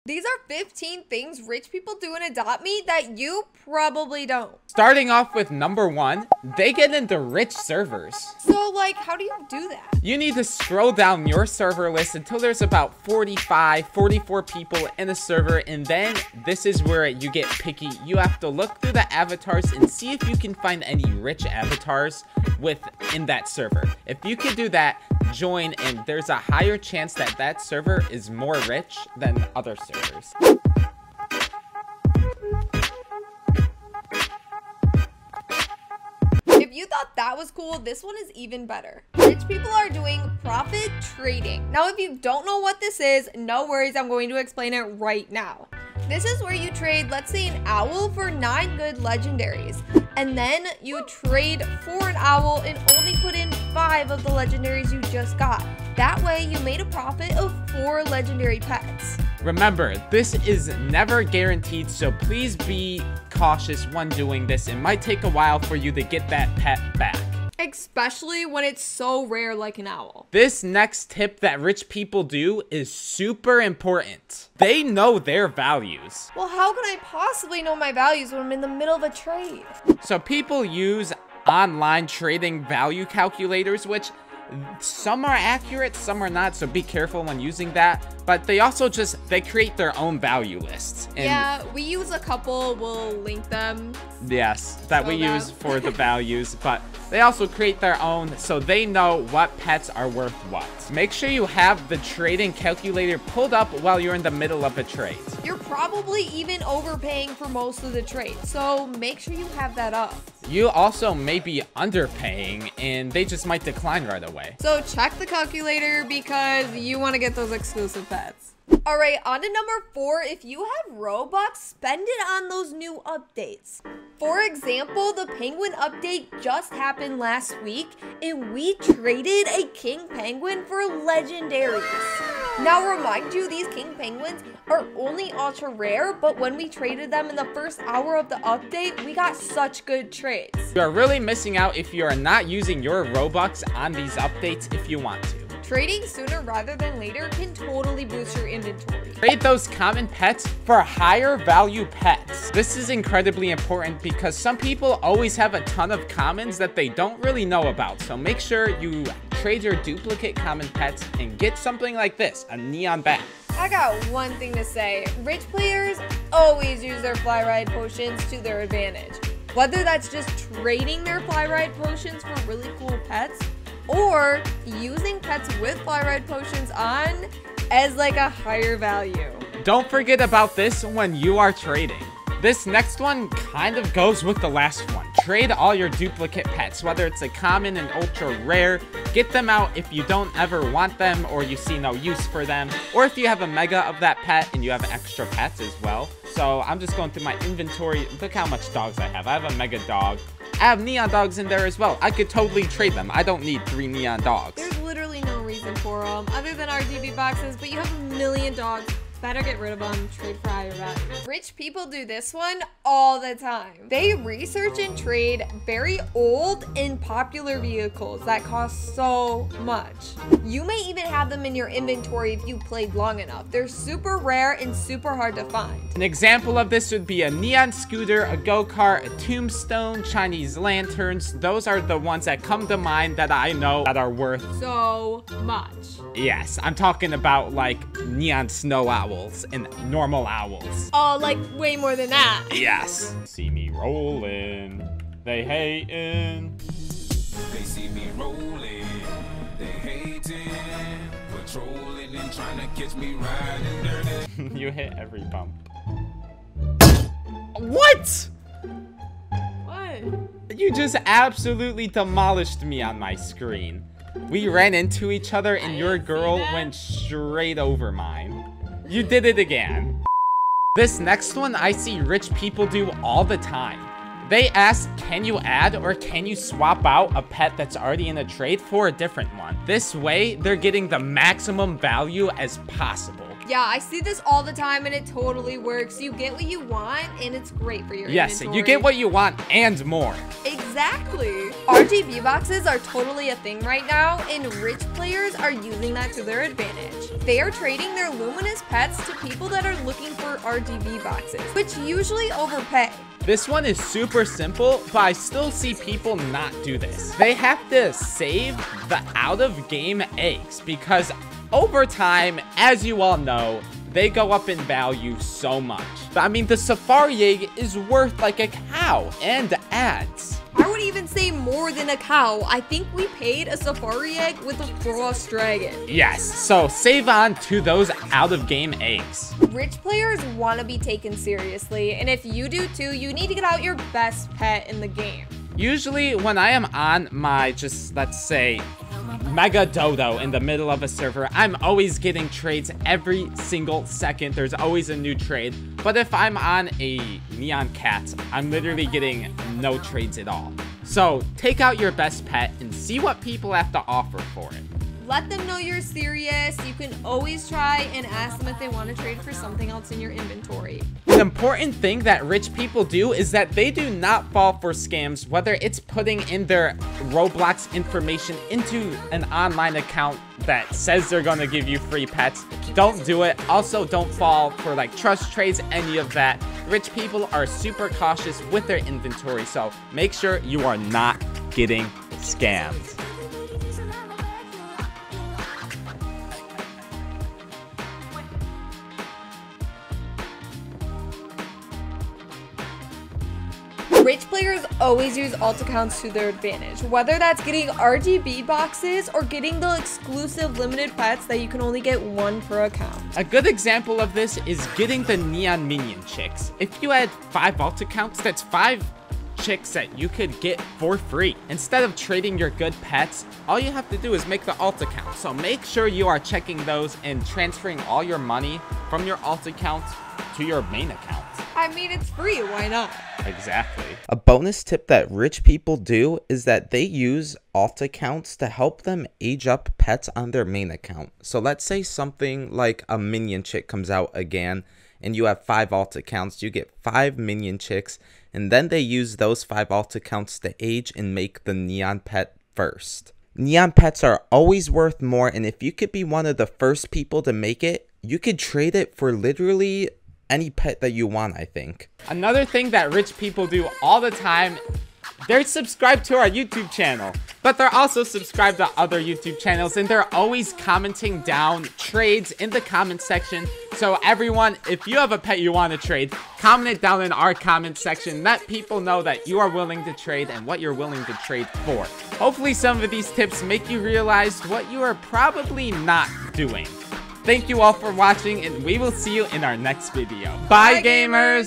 These are 15 things rich people do in Adopt Me that you probably don't. Starting off with number 1, they get into rich servers. So, like, how do you do that? You need to scroll down your server list until there's about 44 people in a server, and then this is where you get picky. You have to look through the avatars and see if you can find any rich avatars within that server. If you can do that, join, and there's a higher chance that that server is more rich than other servers. If you thought that was cool, this one is even better. Rich people are doing profit trading. Now, if you don't know what this is, no worries, I'm going to explain it right now. This is where you trade, let's say, an owl for 9 good legendaries. And then you trade for an owl and only put in 5 of the legendaries you just got. That way, you made a profit of 4 legendary pets. Remember, this is never guaranteed, so please be cautious when doing this. It might take a while for you to get that pet back. Especially when it's so rare like an owl. This next tip that rich people do is super important. They know their values. Well, how can I possibly know my values when I'm in the middle of a trade? So people use online trading value calculators, which some are accurate, some are not, so be careful when using that. But they also they create their own value lists. And yeah, we use a couple, we'll link them. Yes, that we use for the values, but they also create their own so they know what pets are worth what. Make sure you have the trading calculator pulled up while you're in the middle of a trade. You're probably even overpaying for most of the trade, so make sure you have that up. You also may be underpaying and they just might decline right away. So check the calculator because you want to get those exclusive pets. Alright, on to number 4. If you have Robux, spend it on those new updates. For example, the penguin update just happened last week and we traded a king penguin for legendaries. Now remind you, these king penguins are only ultra rare, but when we traded them in the first hour of the update, we got such good trades. You are really missing out if you are not using your Robux on these updates if you want to. Trading sooner rather than later can totally boost your inventory. Trade those common pets for higher value pets. This is incredibly important because some people always have a ton of commons that they don't really know about. So make sure you trade your duplicate common pets and get something like this, a neon bat. I got one thing to say. Rich players always use their fly ride potions to their advantage. Whether that's just trading their fly ride potions for really cool pets, or using pets with fly ride potions on as like a higher value. Don't forget about this when you are trading. This next one kind of goes with the last one. Trade all your duplicate pets, whether it's a common and ultra rare. Get them out if you don't ever want them or you see no use for them, or if you have a mega of that pet and you have extra pets as well. So I'm just going through my inventory. Look how much dogs I have. I have a mega dog. I have neon dogs in there as well. I could totally trade them. I don't need 3 neon dogs. There's literally no reason for them other than RGB boxes, but you have a million dogs. Better get rid of them, trade for higher value. Rich people do this one all the time. They research and trade very old and popular vehicles that cost so much. You may even have them in your inventory if you played long enough. They're super rare and super hard to find. An example of this would be a neon scooter, a go-kart, a tombstone, Chinese lanterns. Those are the ones that come to mind that I know that are worth so much. Yes, I'm talking about like neon snow owls and normal owls. Oh, like way more than that. Yes. See me rolling, they hating. They see me rolling, they hating, patrolling and trying to catch me riding dirty. You hit every bump. What? What? You just absolutely demolished me on my screen. We ran into each other and your girl went straight over mine. You did it again. This next one I see rich people do all the time. They ask, can you add or can you swap out a pet that's already in a trade for a different one? This way, they're getting the maximum value as possible. Yeah, I see this all the time and it totally works. You get what you want and it's great for your inventory. You get what you want and more. Exactly. RGB boxes are totally a thing right now, and rich players are using that to their advantage. They are trading their luminous pets to people that are looking for RGB boxes, which usually overpay. This one is super simple, but I still see people not do this. They have to save the out-of-game eggs because over time, as you all know, they go up in value so much. But I mean, the safari egg is worth like a cow and ads. I would even say more than a cow. I think we paid a safari egg with a frost dragon. Yes, so save on to those out-of-game eggs. Rich players want to be taken seriously, and if you do too, you need to get out your best pet in the game. Usually when I am on my, just let's say, Mega Dodo in the middle of a server, I'm always getting trades every single second. There's always a new trade. But if I'm on a Neon Cat, I'm literally getting no trades at all. So take out your best pet and see what people have to offer for it. Let them know you're serious. You can always try and ask them if they want to trade for something else in your inventory. The important thing that rich people do is that they do not fall for scams, whether it's putting in their Roblox information into an online account that says they're going to give you free pets. Don't do it. Also, don't fall for like trust trades, any of that. Rich people are super cautious with their inventory, so make sure you are not getting scammed. Rich players always use alt accounts to their advantage, whether that's getting RGB boxes or getting the exclusive limited pets that you can only get one per account. A good example of this is getting the Neon Minion chicks. If you had 5 alt accounts, that's 5 chicks that you could get for free. Instead of trading your good pets, all you have to do is make the alt account. So make sure you are checking those and transferring all your money from your alt account to your main account. I mean, it's free, why not? Exactly. A bonus tip that rich people do is that they use alt accounts to help them age up pets on their main account. So let's say something like a minion chick comes out again and you have 5 alt accounts, you get 5 minion chicks, and then they use those 5 alt accounts to age and make the neon pet first. Neon pets are always worth more, and if you could be one of the first people to make it, you could trade it for literally any pet that you want, I think. Another thing that rich people do all the time, they're subscribed to our YouTube channel, but they're also subscribed to other YouTube channels, and they're always commenting down trades in the comment section. So everyone, if you have a pet you want to trade, comment it down in our comment section. Let people know that you are willing to trade and what you're willing to trade for. Hopefully some of these tips make you realize what you are probably not doing. Thank you all for watching, and we will see you in our next video. Bye, gamers!